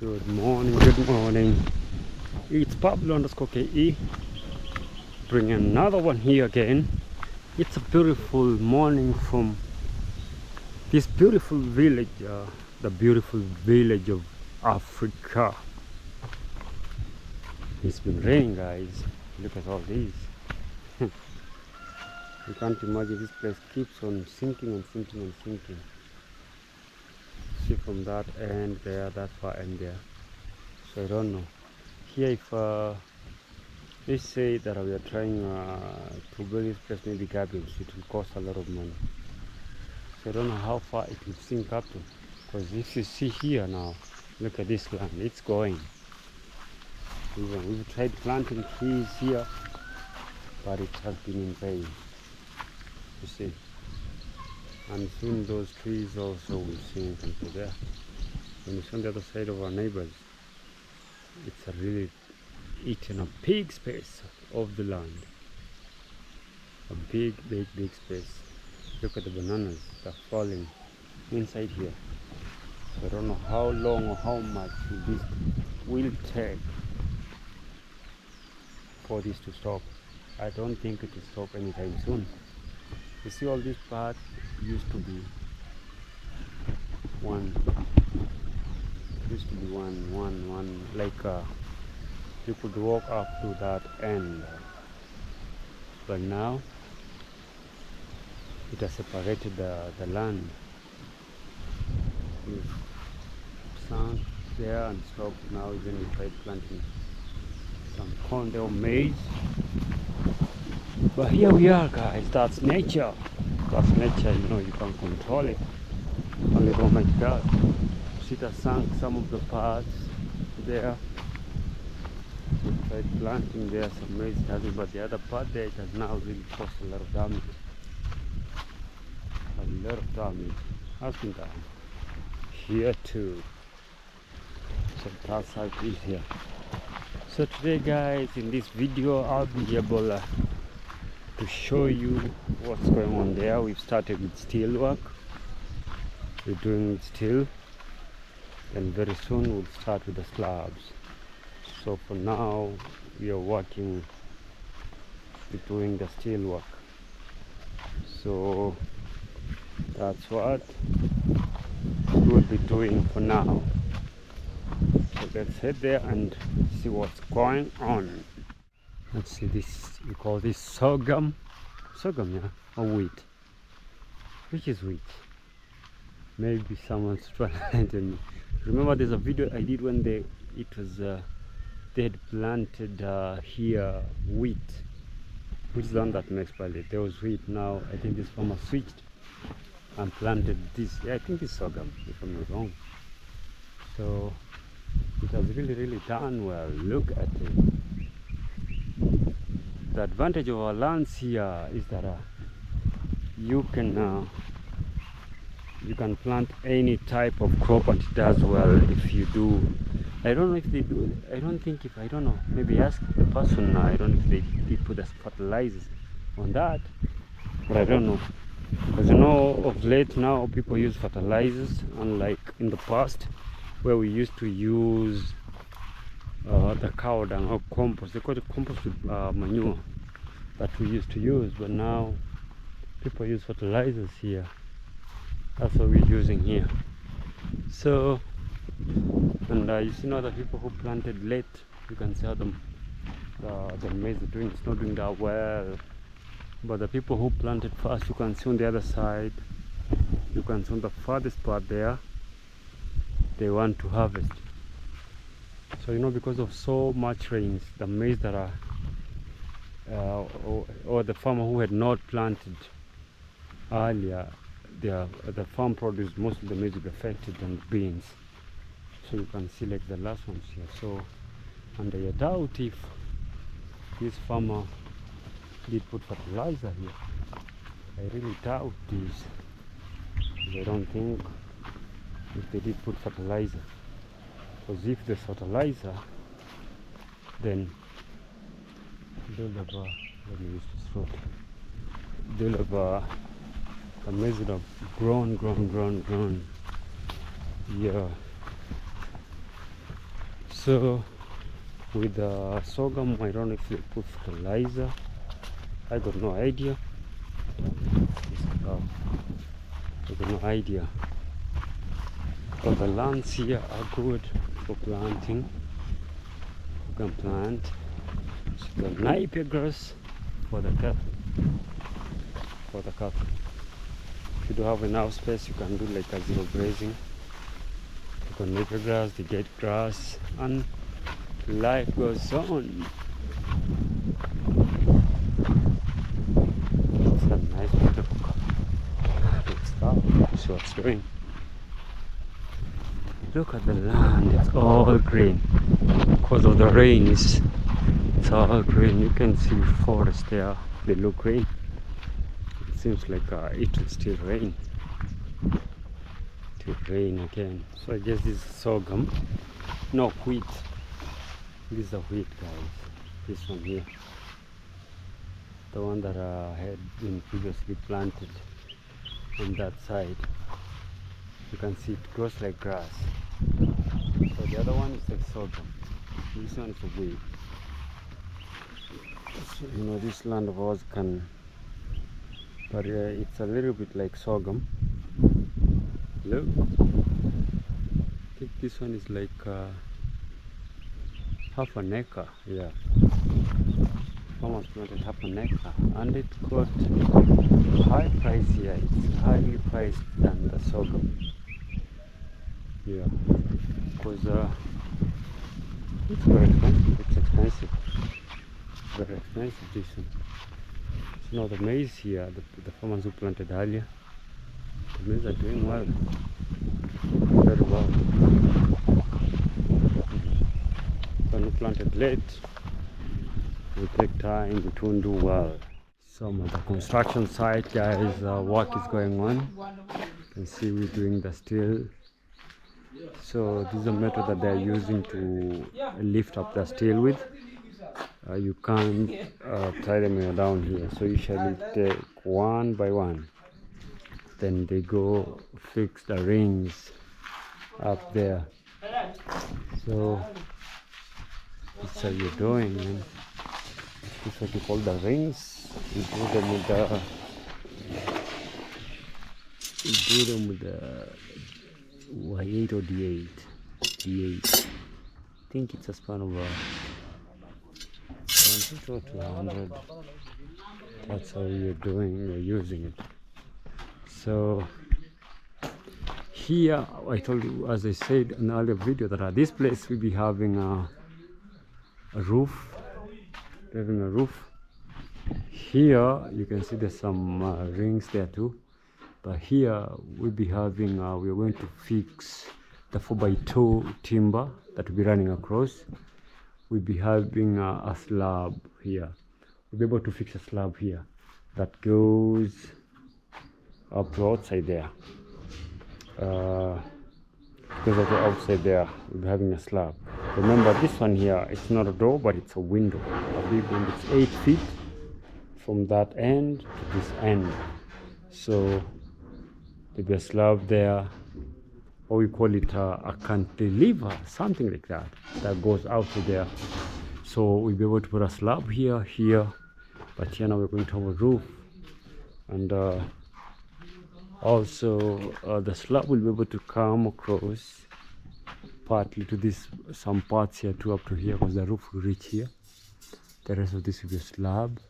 Good morning, good morning. It's Pablo underscore KE, bringing another one here again. It's a beautiful morning from this beautiful village, the beautiful village of Africa. It's been raining, guys. Look at all these. You can't imagine, this place keeps on sinking and sinking and sinking. See from that end there, that far end there. So I don't know. Here, if they say that we are trying to build this place, maybe garbage, it will cost a lot of money. So I don't know how far it will sink up to. Because if you see here now, look at this land, it's going. We've tried planting trees here, but it has been in vain. You see. And soon those trees also will sink into there. When you see on the other side of our neighbors, it's a really eating a big space of the land. A big space. Look at the bananas, they're falling inside here. So I don't know how long or how much this will take for this to stop. I don't think it will stop anytime soon. You see, all these parts used to be one, like you could walk up to that end, but now it has separated the land. We've sunk there and stopped. Now even we tried planting some corn or maize, but here we are, guys. That's nature. That's nature, you know, you can't control it. Only God makes God. See, that sunk some of the parts there. We tried planting there some maize, but the other part there, it has now really caused a lot of damage. A lot of damage has been done here too. So that's how it is here. So today, guys, in this video I'll be able to show you what's going on there. We've started with steel work. We're doing with steel, and very soon we'll start with the slabs. So for now we are working with doing the steel work. So that's what we'll be doing for now. So let's head there and see what's going on. Let's see, this, we call this sorghum, yeah, or wheat. Which is wheat? Maybe someone's trying to me. Remember, there's a video I did when they had planted here wheat, which is the one that makes barley. There was wheat. Now I think this farmer switched and planted this. Yeah, I think it's sorghum, if I'm not wrong. So it has really done well. Look at it. The advantage of our lands here is that you can plant any type of crop and it does well if you do. I don't know if they do. I don't know. Maybe ask the person. I don't know if they did put as fertilizers on that, but I don't know. Because you know, of late now people use fertilizers, unlike in the past where we used to use the cow dung or compost. They call it compost with manure that we used to use, but now people use fertilizers here. That's what we're using here. So, and you see now the people who planted late, you can see how the maize it's not doing that well. But the people who planted first, you can see on the other side, you can see on the farthest part there, they want to harvest. So you know, because of so much rains, the maize that are or the farmer who had not planted earlier, the farm produce, most of the maize will be affected, and beans. So you can see like the last ones here. So, and I doubt if this farmer did put fertilizer here. I really doubt this. I don't think if they did put fertilizer. Because if there's fertilizer, then build a bar. Let me use this road. they'll have the maize would have grown. Yeah. So with the sorghum, I don't know if they put fertilizer. I got no idea. I got no idea. But the lands here are good for planting. You can plant. So the Napier grass for the cattle. If you don't have enough space, you can do like a zero grazing. You can Napier grass, they get grass, and life goes on. It's a nice beautiful stuff. See what's doing. Look at the land, it's all green. Because of the rains, it's all green. You can see forest there, they look green. It seems like it will still rain. It will rain again. So I guess this is sorghum. No, wheat. This is the wheat, guys. This one here. The one that had been previously planted on that side. You can see it grows like grass. So the other one is like sorghum. This one is a wheat. So, you know, this land of ours can, but it's a little bit like sorghum. Look, I think this one is like half an acre. Yeah, farmers planted half an acre, and it got high price here. It's highly priced than the sorghum. Yeah, because it's very expensive. It's expensive. Very expensive, this one. So now the maize here, the farmers who planted earlier, the maize are doing well. Very well. When you planted late, it will take time, it won't do well. Some of the construction site, guys, work is going on. You can see we're doing the steel. So this is a method that they're using to lift up the steel with. You can't tie them down here, so usually take one by one. Then they go fix the rings up there. So that's how you're doing, man. This is what you call the rings. You do them with the Y8 or D8. I think it's a span of 100 to 200. That's how you're using it. So here, I told you, as I said in the earlier video, that this place will be having a roof. Having a roof. Here you can see there's some rings there too. But here we'll be having, we're going to fix the 4x2 timber that will be running across. We'll be having a slab here. We'll be able to fix a slab here that goes up to outside there. Because of the outside there, we'll be having a slab. Remember, this one here, it's not a door, but it's a window. A big window. It's 8 feet from that end to this end. So there'll be a slab there, or we call it a cantilever, something like that, that goes out to there. So we'll be able to put a slab here, but here now we're going to have a roof. And also the slab will be able to come across partly to this, some parts here too, up to here, because the roof will reach here. The rest of this will be a slab.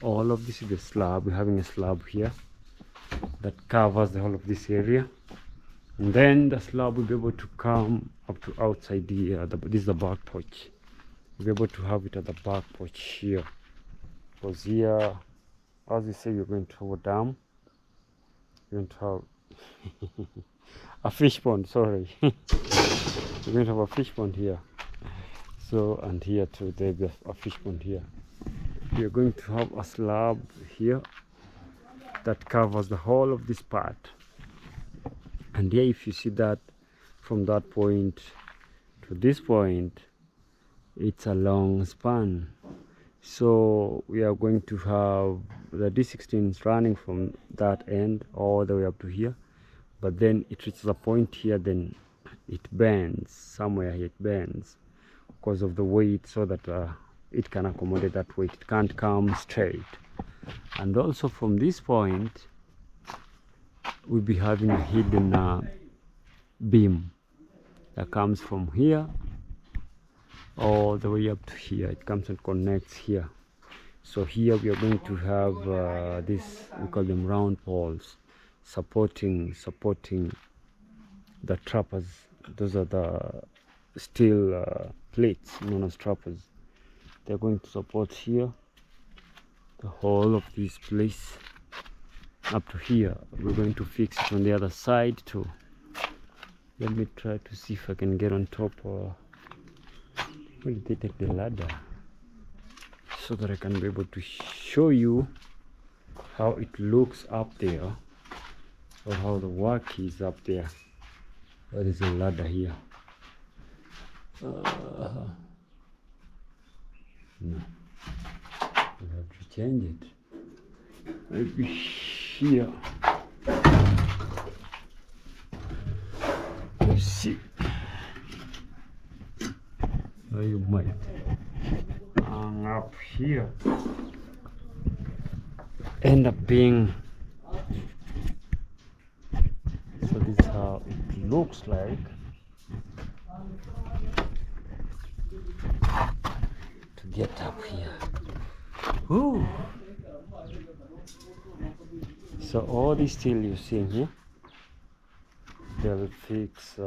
All of this will be a slab. We're having a slab here that covers the whole of this area, and then the slab will be able to come up to outside the this is the back porch. We'll be able to have it at the back porch here, because here, as we say, you're going to have a dam. You're going to have a fish pond, sorry. You're going to have a fish pond here. So, and here too, there's a fish pond here. You're going to have a slab here that covers the whole of this part. And here, if you see that from that point to this point, it's a long span. So we are going to have the D16s running from that end all the way up to here, but then it reaches a point here, then it bends somewhere here, it bends because of the weight, so that it can accommodate that weight. It can't come straight. And also from this point we'll be having a hidden beam that comes from here all the way up to here. It comes and connects here. So here we are going to have this, we call them round poles, supporting the trappers. Those are the steel plates known as trappers. They're going to support here the whole of this place up to here. We're going to fix it on the other side too. Let me try to see if I can get on top. Where did they take the ladder? So that I can be able to show you how it looks up there, or how the work is up there. There is a ladder here. No, we have to change it. Maybe here. Let's see. Oh, you might hang up here. End up being. So this is how it looks like. To get up here. Ooh. So all this steel you see here, they'll fix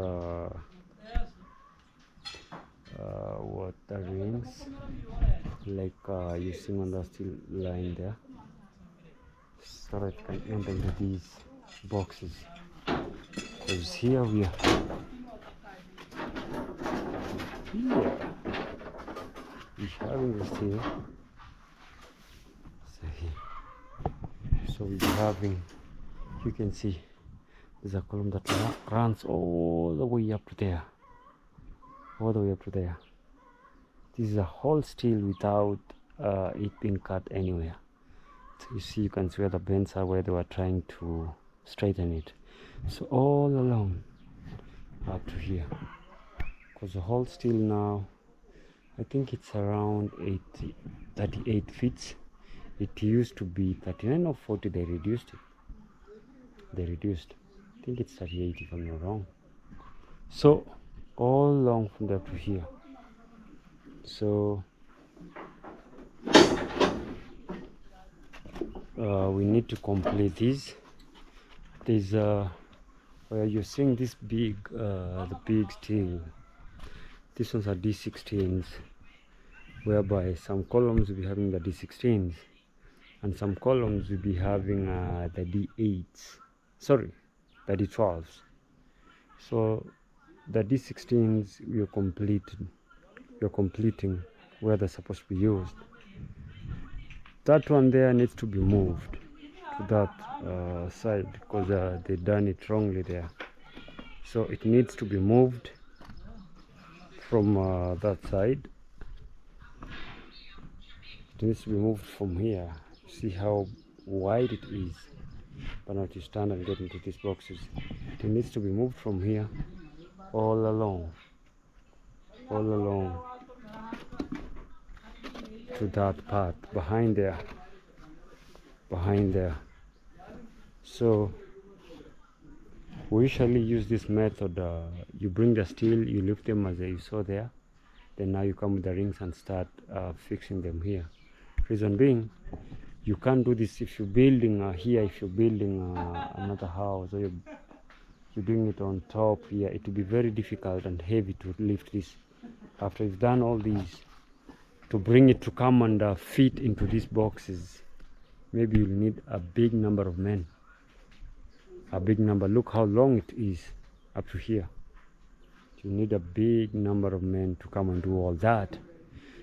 what the rings, like you see on the steel line there, so that it can enter into these boxes. Because here we are having the steel. So we're having, you can see there's a column that runs all the way up to there, all the way up to there. This is a whole steel without it being cut anywhere. So you see, you can see where the bends are, where they were trying to straighten it. So all along up to here, because the whole steel now, I think it's around 38 feet. It used to be 39 or 40. They reduced it. I think it's 38 if I'm not wrong. So all along from there to here. So we need to complete this. There's where you're seeing this big, the big steel. These ones are D16s, whereby some columns will be having the D16s, and some columns will be having the D8s. Sorry, the D12s. So the D16s you're completing where they're supposed to be used. That one there needs to be moved to that side, because they done it wrongly there. So it needs to be moved from that side. It needs to be moved from here. See how wide it is. But now to stand and get into these boxes, it needs to be moved from here all along to that part behind there. So we usually use this method. You bring the steel, you lift them as you saw there, then now you come with the rings and start fixing them here. Reason being, you can't do this if you're building here. If you're building another house, or you're doing it on top here, it will be very difficult and heavy to lift this. After you've done all these, to bring it to come and fit into these boxes, maybe you'll need a big number of men. A big number. Look how long it is up to here. You need a big number of men to come and do all that.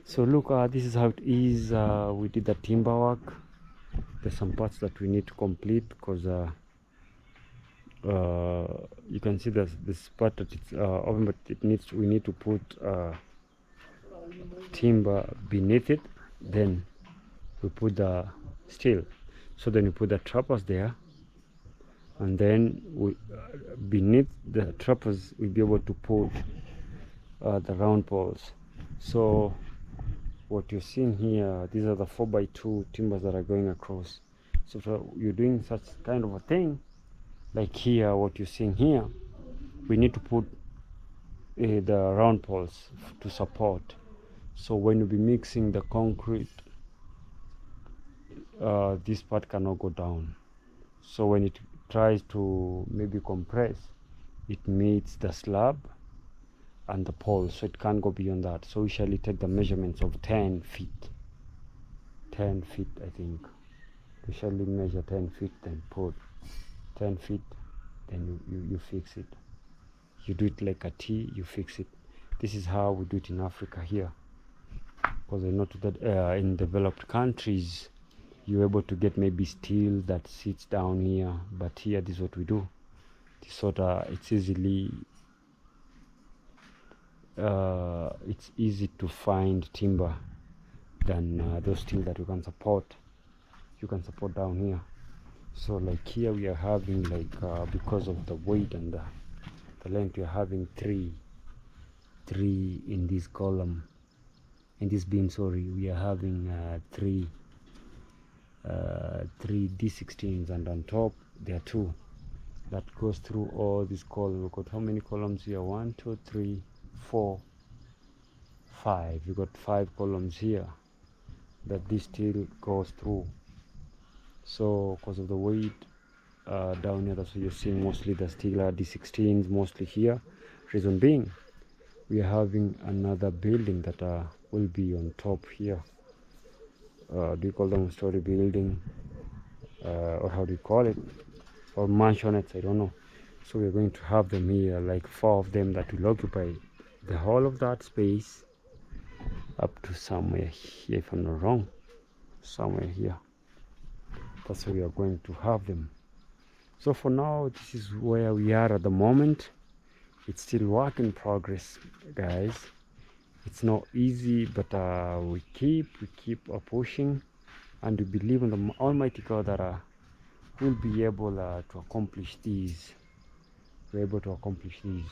So look, this is how it is. We did the timber work. There's some parts that we need to complete, because you can see this part that it's open, but we need to put timber beneath it. then we put the steel. So then we put the trappers there, and then we beneath the trappers we'll be able to put the round poles. So what you're seeing here, these are the 4x2 timbers that are going across. So if you're doing such kind of a thing, like here, what you're seeing here, we need to put the round poles to support. So when you be mixing the concrete, this part cannot go down. So when it tries to maybe compress, it meets the slab and the pole, so it can't go beyond that. So we shall take the measurements of 10 feet. 10 feet, I think. We shall measure 10 feet, then put 10 feet, then you fix it. You do it like a T, you fix it. This is how we do it in Africa here. Because I know that in developed countries, you're able to get maybe steel that sits down here, but here this is what we do. This sort of, it's easy to find timber than those steel that you can support down here. So like here we are having like because of the weight and the length, we are having three in this column, in this beam, sorry. We are having three D16s, and on top there are two that goes through all these columns. We've got how many columns here? 1, 2, 3, 4, 5. We've got 5 columns here that this steel goes through. So because of the weight down here, that's what you're seeing mostly the steel D16s mostly here. Reason being, we are having another building that will be on top here. Do you call them story building, or how do you call it, or mansionettes? I don't know. So we're going to have them here, like 4 of them, that will occupy the whole of that space up to somewhere here, if I'm not wrong, somewhere here. That's where we are going to have them. So for now, this is where we are at the moment. It's still work in progress, guys. It's not easy, but we keep pushing, and we believe in the Almighty God that we'll be able to accomplish these. We're able to accomplish these.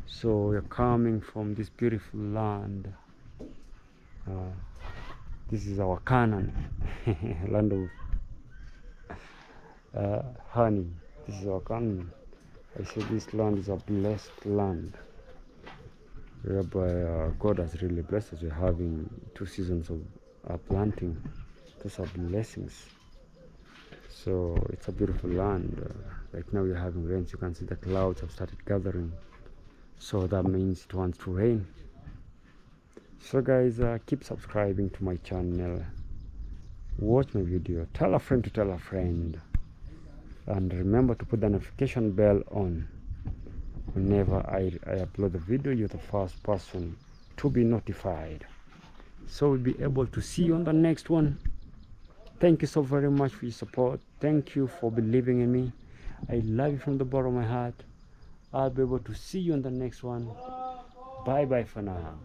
So we're coming from this beautiful land. This is our Canaan, land of honey. This is our Canaan. I say this land is a blessed land, whereby God has really blessed us. We're having 2 seasons of planting. Those are blessings. So it's a beautiful land. Right now we're having rains. You can see the clouds have started gathering, so that means it wants to rain. So guys, keep subscribing to my channel, watch my video, tell a friend to tell a friend, and remember to put the notification bell on. Whenever I upload a video, you're the first person to be notified, so we'll be able to see you on the next one. Thank you so very much for your support. Thank you for believing in me. I love you from the bottom of my heart. I'll be able to see you on the next one. Bye bye for now.